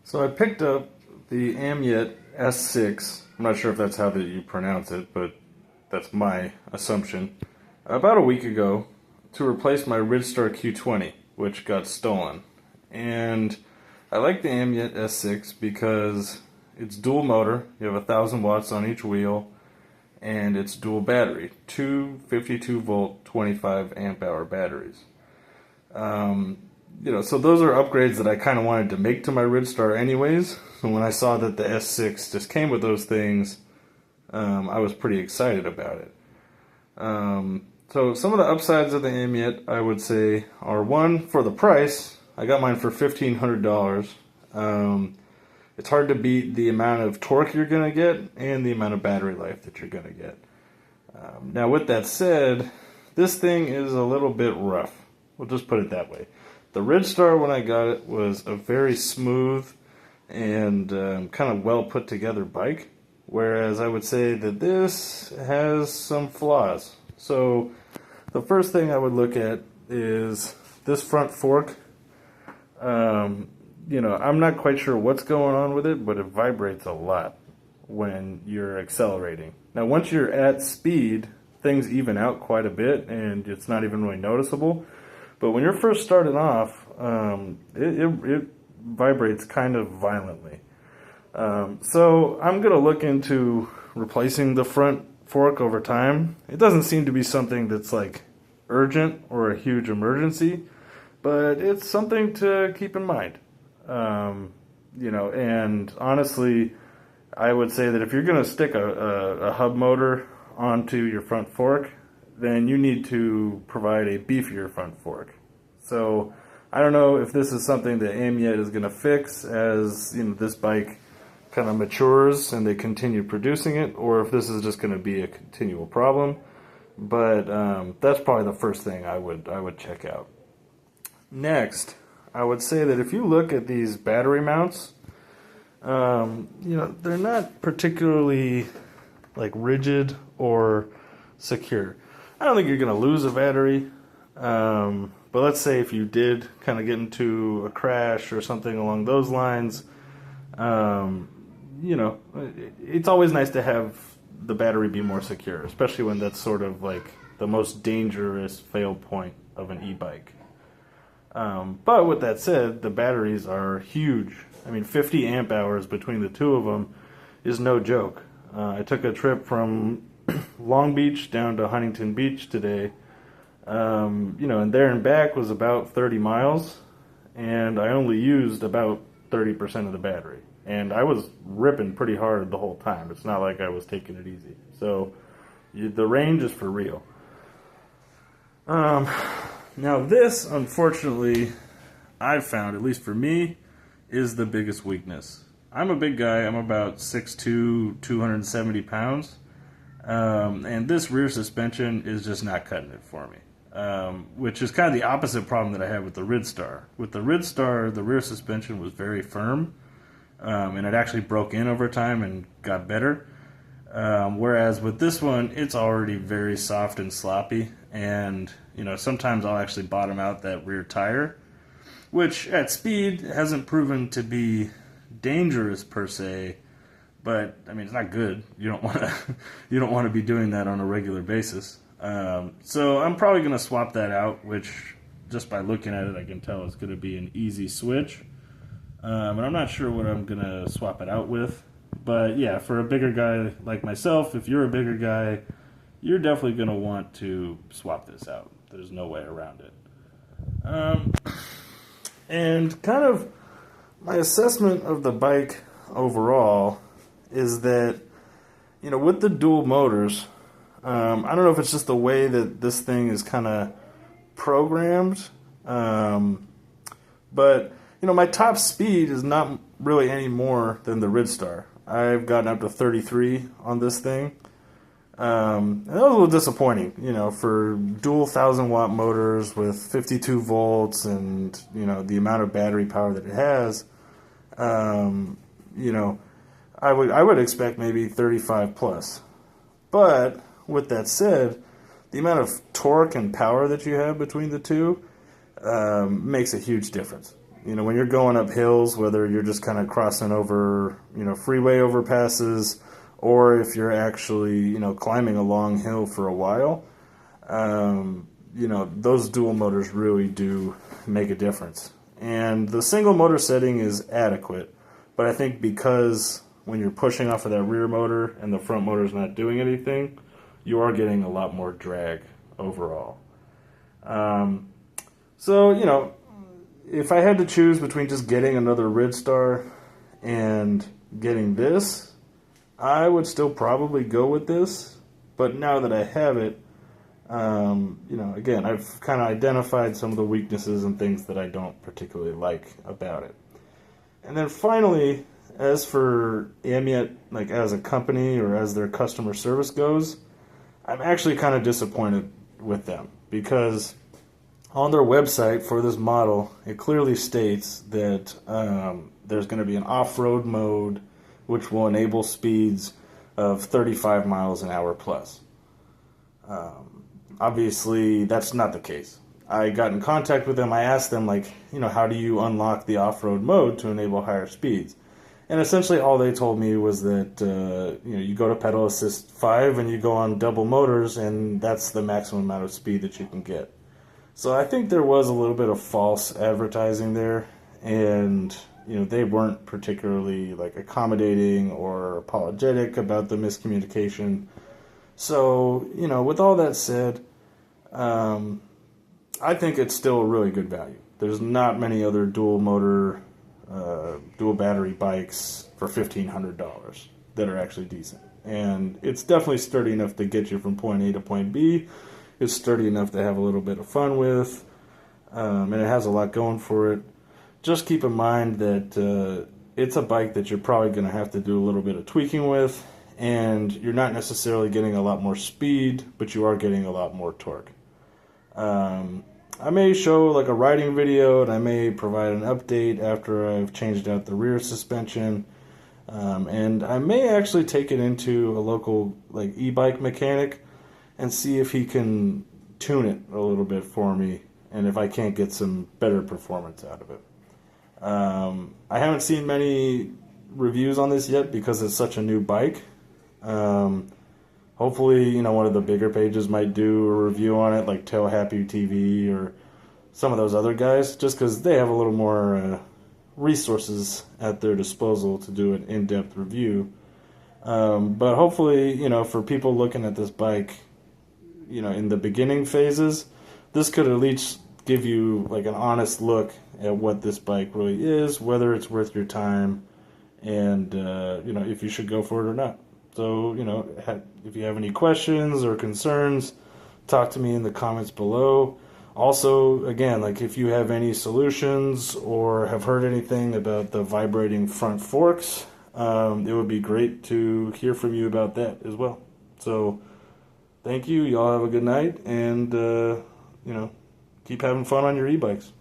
So I picked up the Amyet S6. I'm not sure if that's how that you pronounce it, but that's my assumption. About a week ago to replace my Ridstar Q20, which got stolen. And I like the Amyet S6 because it's dual motor. You have 1,000 watts on each wheel, and it's dual battery. Two 52 volt, 25 amp hour batteries. So those are upgrades that I kind of wanted to make to my Ridstar anyways. So when I saw that the S6 just came with those things, I was pretty excited about it. So some of the upsides of the Amyet, I would say, are one, for the price. I got mine for $1,500. It's hard to beat the amount of torque you're going to get and the amount of battery life that you're going to get. Now with that said, this thing is a little bit rough. We'll just put it that way. The Ridstar, when I got it, was a very smooth and kind of well put together bike, whereas I would say that this has some flaws. So the first thing I would look at is this front fork. I'm not quite sure what's going on with it, but it vibrates a lot when you're accelerating. Now once you're at speed, things even out quite a bit and it's not even really noticeable. But when you're first starting off, it vibrates kind of violently. So I'm going to look into replacing the front fork over time. It doesn't seem to be something that's like urgent or a huge emergency, but it's something to keep in mind. And honestly, I would say that if you're going to stick a hub motor onto your front fork, then you need to provide a beefier front fork. So I don't know if this is something that Amyet is going to fix as this bike kind of matures and they continue producing it, or if this is just going to be a continual problem. But that's probably the first thing I would check out. Next, I would say that if you look at these battery mounts, they're not particularly like rigid or secure. I don't think you're going to lose a battery, but let's say if you did kind of get into a crash or something along those lines, it's always nice to have the battery be more secure, especially when that's sort of like the most dangerous fail point of an e-bike. But with that said, the batteries are huge. I mean, 50 amp hours between the two of them is no joke. I took a trip from Long Beach down to Huntington Beach today, and there and back was about 30 miles, and I only used about 30% of the battery, and I was ripping pretty hard the whole time. It's not like I was taking it easy. So the range is for real. Now this, unfortunately, I've found, at least for me, is the biggest weakness. I'm a big guy. I'm about 6'2", 270 pounds. And this rear suspension is just not cutting it for me, which is kind of the opposite problem that I had with the Ridstar. With the Ridstar, the rear suspension was very firm, and it actually broke in over time and got better. Whereas with this one, it's already very soft and sloppy, and sometimes I'll actually bottom out that rear tire, which at speed hasn't proven to be dangerous per se. But I mean, it's not good. You don't want to be doing that on a regular basis. So I'm probably going to swap that out, which just by looking at it, I can tell it's going to be an easy switch. And I'm not sure what I'm going to swap it out with. But yeah, for a bigger guy like myself, if you're a bigger guy, you're definitely going to want to swap this out. There's no way around it. And kind of my assessment of the bike overall is that, with the dual motors, I don't know if it's just the way that this thing is kind of programmed, but, my top speed is not really any more than the Ridstar. I've gotten up to 33 on this thing, and that was a little disappointing, for dual 1,000 watt motors with 52 volts and, the amount of battery power that it has. I would expect maybe 35 plus. But with that said, the amount of torque and power that you have between the two makes a huge difference. when you're going up hills, whether you're just kind of crossing over, freeway overpasses, or if you're actually, climbing a long hill for a while, those dual motors really do make a difference. And the single motor setting is adequate, but I think because when you're pushing off of that rear motor and the front motor is not doing anything, you are getting a lot more drag overall. So, if I had to choose between just getting another Ridstar and getting this, I would still probably go with this. But now that I have it, again, I've kind of identified some of the weaknesses and things that I don't particularly like about it. And then finally, as for Amyet, like as a company or as their customer service goes, I'm actually kind of disappointed with them because on their website for this model, it clearly states that there's going to be an off-road mode which will enable speeds of 35 miles an hour plus. Obviously, that's not the case. I got in contact with them. I asked them, how do you unlock the off-road mode to enable higher speeds? And essentially all they told me was that, you go to pedal assist 5 and you go on double motors, and that's the maximum amount of speed that you can get. So I think there was a little bit of false advertising there, and, they weren't particularly, accommodating or apologetic about the miscommunication. So, with all that said, I think it's still a really good value. There's not many other dual motor, dual battery bikes for $1,500 that are actually decent. And it's definitely sturdy enough to get you from point A to point B. It's sturdy enough to have a little bit of fun with. And it has a lot going for it. Just keep in mind that it's a bike that you're probably going to have to do a little bit of tweaking with. And you're not necessarily getting a lot more speed, but you are getting a lot more torque. I may show a riding video, and I may provide an update after I've changed out the rear suspension. And I may actually take it into a local e-bike mechanic and see if he can tune it a little bit for me, and if I can't get some better performance out of it. I haven't seen many reviews on this yet because it's such a new bike. Hopefully, one of the bigger pages might do a review on it, like Tail Happy TV or some of those other guys, just because they have a little more resources at their disposal to do an in-depth review. But hopefully, for people looking at this bike, in the beginning phases, this could at least give you an honest look at what this bike really is, whether it's worth your time, and if you should go for it or not. So, if you have any questions or concerns, talk to me in the comments below. Also, again, if you have any solutions or have heard anything about the vibrating front forks, it would be great to hear from you about that as well. So, thank you. Y'all have a good night, and, keep having fun on your e-bikes.